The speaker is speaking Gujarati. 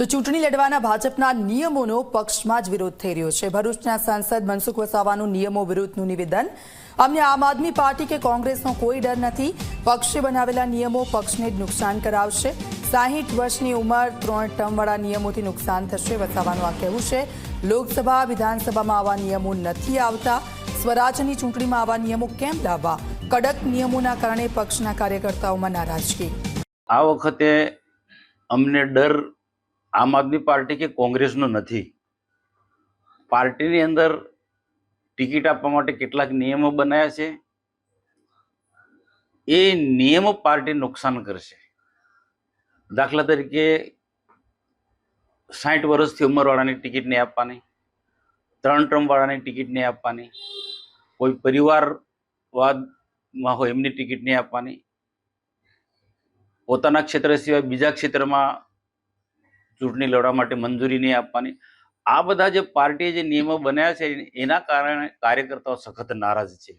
તો ચૂંટણી લડવાના ભાજપના નિયમોનો પક્ષમાં જ વિરોધ થઈ રહ્યો છે। ભરૂચના સાંસદ મનસુખ વસાવાનું નિયમો વિરુદ્ધનું નિવેદન। અમને આમ આદમી પાર્ટી કે કોંગ્રેસનો કોઈ ડર નથી। પક્ષે બનાવેલા નિયમો પક્ષને જ નુકસાન કરાવશે। 60 વર્ષની ઉંમર 3 ટર્મવાળા નિયમોથી નુકસાન થશે, વસાવાનું આ કહેવું છે। લોકસભા વિધાનસભામાં આવા નિયમો નથી આવતા। સ્વરાજ્યની ચૂંટણીમાં આવા નિયમો કેમ લાવવા? કડક નિયમોના કારણે પક્ષના કાર્યકર્તાઓમાં નારાજગી। આ વખતે અમને ડર આમ આદમી પાર્ટી કે કોંગ્રેસનો નથી। પાર્ટીની અંદર ટિકિટ આપવા માટે કેટલાક નિયમો બનાવ્યા છે, એ નિયમો પાર્ટી નુકસાન કરશે। દાખલા તરીકે 60 વર્ષથી ઉંમરવાળાની ટિકિટ નહીં આપવાની, 3 ટર્મવાળાની ટિકિટ નહીં આપવાની, કોઈ પરિવારવાદમાં હોય એમની ટિકિટ નહીં આપવાની, પોતાના ક્ષેત્ર સિવાય બીજા ક્ષેત્રમાં ચૂંટણી લડવા માટે મંજૂરી નહીં આપવાની। આ બધા જે પાર્ટીએ જે નિયમો બનાવ્યા છે એના કારણે કાર્યકર્તાઓ સખત નારાજ છે।